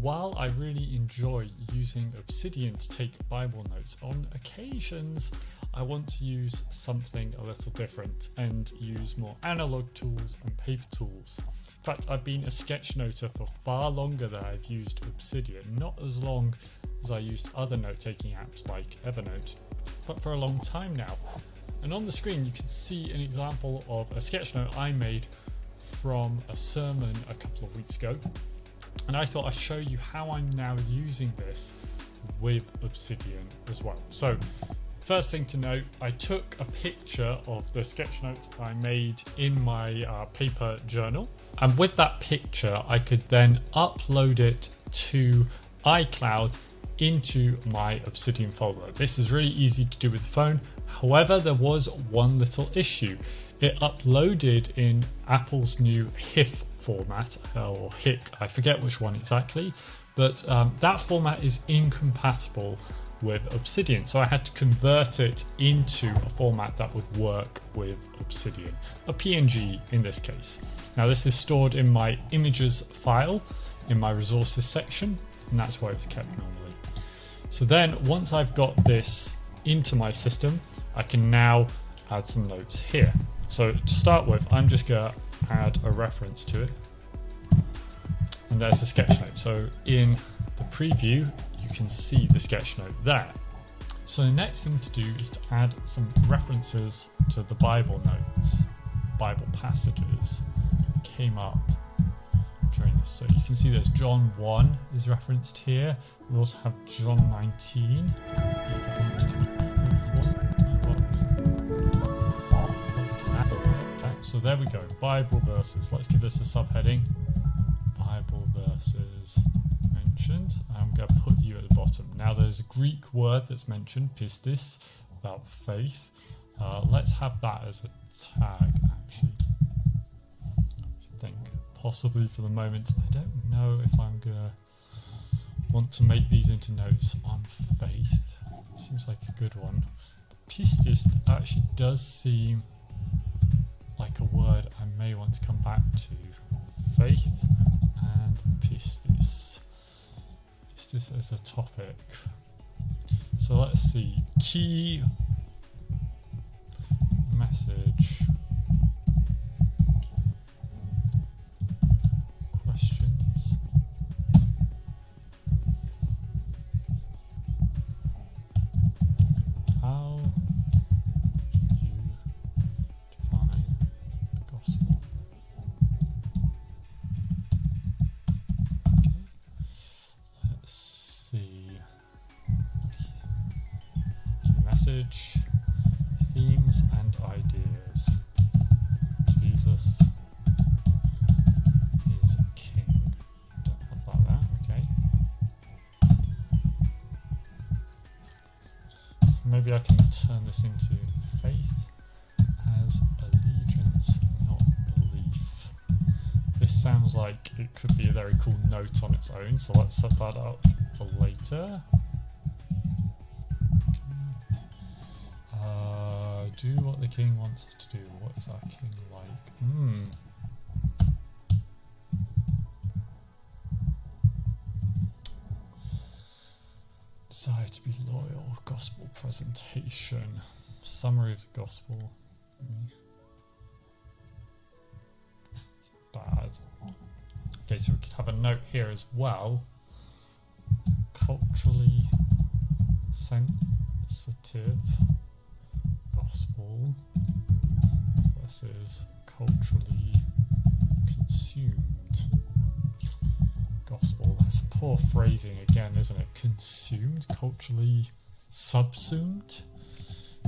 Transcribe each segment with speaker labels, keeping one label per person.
Speaker 1: while I really enjoy using Obsidian to take Bible notes, on occasions I want to use something a little different and use more analog tools and paper tools. In fact, I've been a sketchnoter for far longer than I've used Obsidian, not as long as I used other note-taking apps like Evernote, but for a long time now. And on the screen you can see an example of a sketchnote I made from a sermon a couple of weeks ago, and I thought I'd show you how I'm now using this with Obsidian as well. So first thing to note, I took a picture of the sketchnotes I made in my paper journal, and with that picture I could then upload it to iCloud into my Obsidian folder. This is really easy to do with the phone. However, there was one little issue. It uploaded in Apple's new HIF format, or HIC, I forget which one exactly, but that format is incompatible with Obsidian. So I had to convert it into a format that would work with Obsidian, a PNG in this case. Now this is stored in my images file in my resources section, and that's where it's kept normally. So then once I've got this into my system, I can now add some notes here. So to start with, I'm just going to add a reference to it, and there's the sketchnote. So in the preview you can see the sketchnote there. So the next thing to do is to add some references to the Bible notes, Bible passages that came up during this. So you can see there's John 1 is referenced here. We also have John 19. So there we go, Bible verses. Let's give this a subheading. Bible verses mentioned. I'm going to put you at the bottom. Now there's a Greek word that's mentioned, pistis, about faith. Let's have that as a tag actually. I think possibly for the moment. I don't know if I'm going to want to make these into notes on faith. It seems like a good one. Pistis actually does seem like a word I may want to come back to. Faith and pistis. Pistis as a topic. So let's see. Key message. Questions. How you define the gospel? Okay. Let's see. Key message, themes and ideas. Jesus is King. Don't have that there. Okay. So maybe I can turn this into faith as allegiance, not belief. This sounds like it could be a very cool note on its own, so let's set that up for later. Do what the king wants us to do. What is our king like? Desire to be loyal. Gospel presentation. Summary of the gospel. It's bad. Okay, so we could have a note here as well. Culturally sensitive gospel versus culturally consumed gospel. That's poor phrasing again, isn't it? Consumed, culturally subsumed.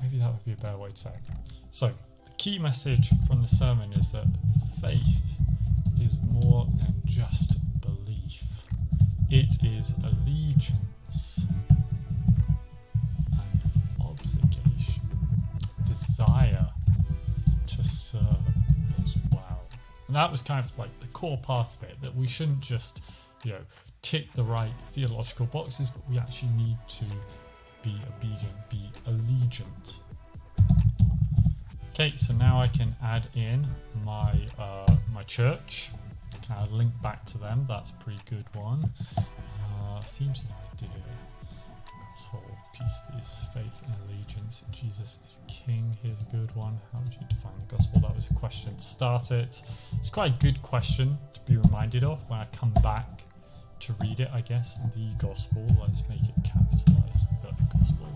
Speaker 1: Maybe that would be a better way to say it. So the key message from the sermon is that faith is more than just belief. It is allegiance and obligation, desire to serve as well. And that was kind of like the core part of it, that we shouldn't just, tick the right theological boxes, but we actually need to be obedient, be allegiant. Okay, so now I can add in my my church. I can add a link back to them. That's a pretty good one. themes and idea. Gospel, peace is faith and allegiance. Jesus is King. Here's a good one. How would you define the gospel? That was a question to start it. It's quite a good question to be reminded of when I come back to read it, I guess. The gospel. Let's make it capitalized. The gospel.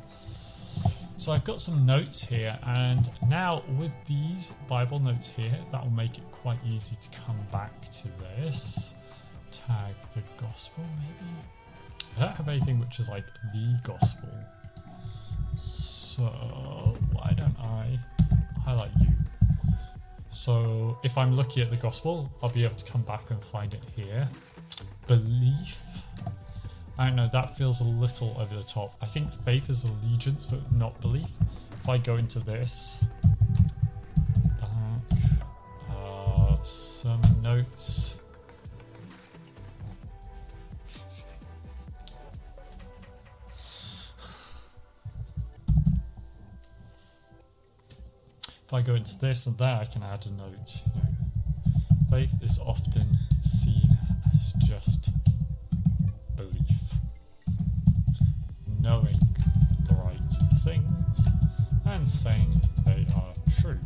Speaker 1: So I've got some notes here, and now with these Bible notes here, that will make it quite easy to come back to this. Tag the gospel, maybe? I don't have anything which is like the gospel. So why don't I highlight you? So if I'm looking at the gospel, I'll be able to come back and find it here. Belief. I don't know, that feels a little over the top. I think faith is allegiance, but not belief. If I go into this, back, some notes. If I go into this and there, I can add a note. You know, faith is often seen as just belief. Knowing the right things and saying they are true.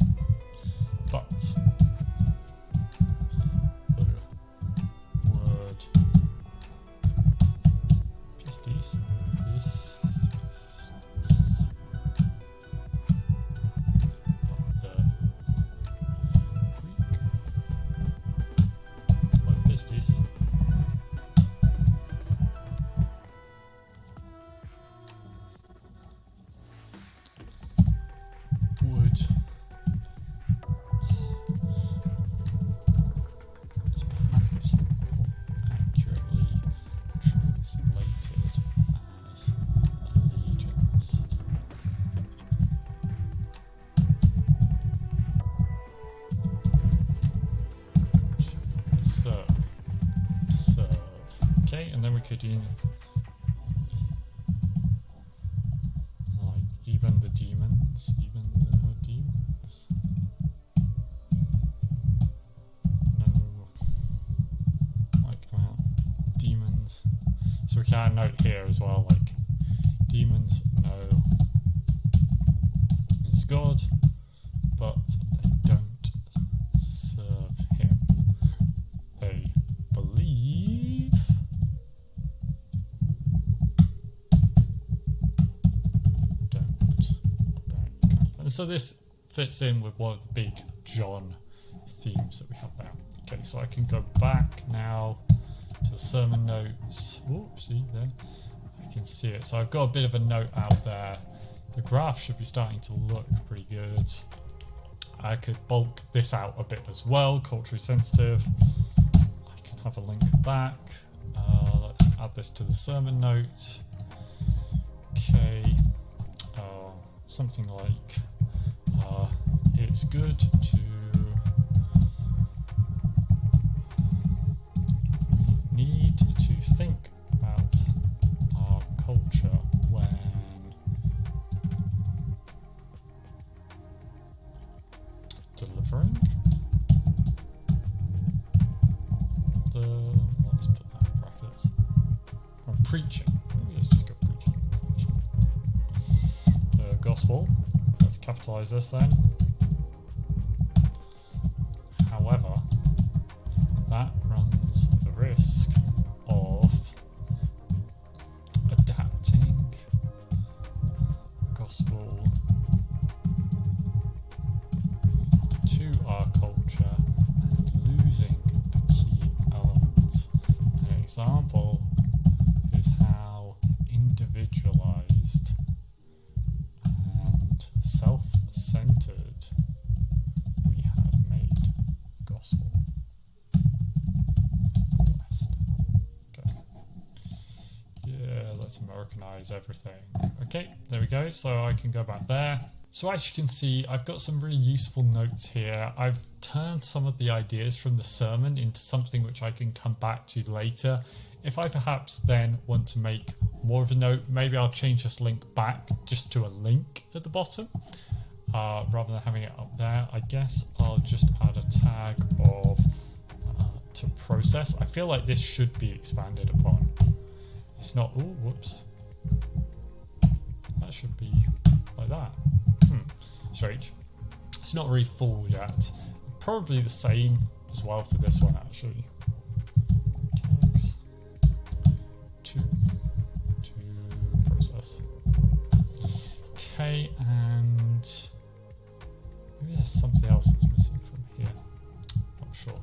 Speaker 1: But the word pistis, the Greek word pistis would it's perhaps accurately translated as allegiance. Serve. Okay, and then we could do like even the demons. No, like demons. So we can note here as well, like demons know is God, but they don't serve him. They believe and so this fits in with one of the big John themes that we have there. Okay, so I can go back now to the sermon notes. See there, I can see it. So I've got a bit of a note out there. The graph should be starting to look pretty good. I could bulk this out a bit as well, culturally sensitive. I can have a link back. Let's add this to the sermon note. Okay, something like it's good to need to think about our culture when delivering let's put that in brackets. Or preaching. Maybe let's just go preaching. The gospel. Let's capitalize this then. However, that runs the risk of adapting the gospel to our culture and losing a key element. An example is how individualized and self-centered we have made the gospel for the West. Okay. Yeah, let's Americanize everything. Okay, there we go. So I can go back there. So as you can see, I've got some really useful notes here. I've turned some of the ideas from the sermon into something which I can come back to later. If I perhaps then want to make more of a note, maybe I'll change this link back just to a link at the bottom. Rather than having it up there, I guess I'll just add a tag of to process. I feel like this should be expanded upon. it's not, oh, whoops. That should be like that. Strange. It's not really full yet. Probably the same as well for this one actually. Tags to process. Okay, and maybe there's something else that's missing from here. Not sure.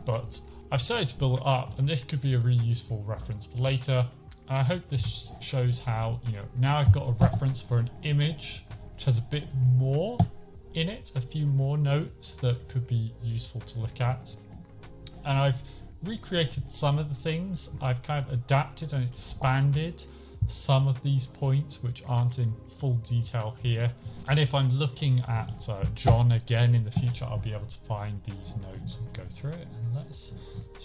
Speaker 1: But I've started to build it up, and this could be a really useful reference for later. I hope this shows how, now I've got a reference for an image which has a bit more in it, a few more notes that could be useful to look at. And I've recreated some of the things. I've kind of adapted and expanded some of these points which aren't in full detail here. And if I'm looking at John again in the future, I'll be able to find these notes and go through it. And let's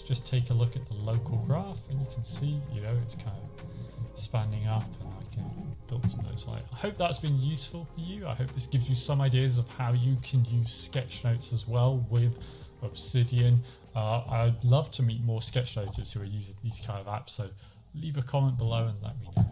Speaker 1: just take a look at the local graph, and you can see, it's kind of spanning up, and I can build some notes on it. I hope that's been useful for you. I hope this gives you some ideas of how you can use Sketchnotes as well with Obsidian. I'd love to meet more Sketchnoters who are using these kind of apps, so leave a comment below and let me know.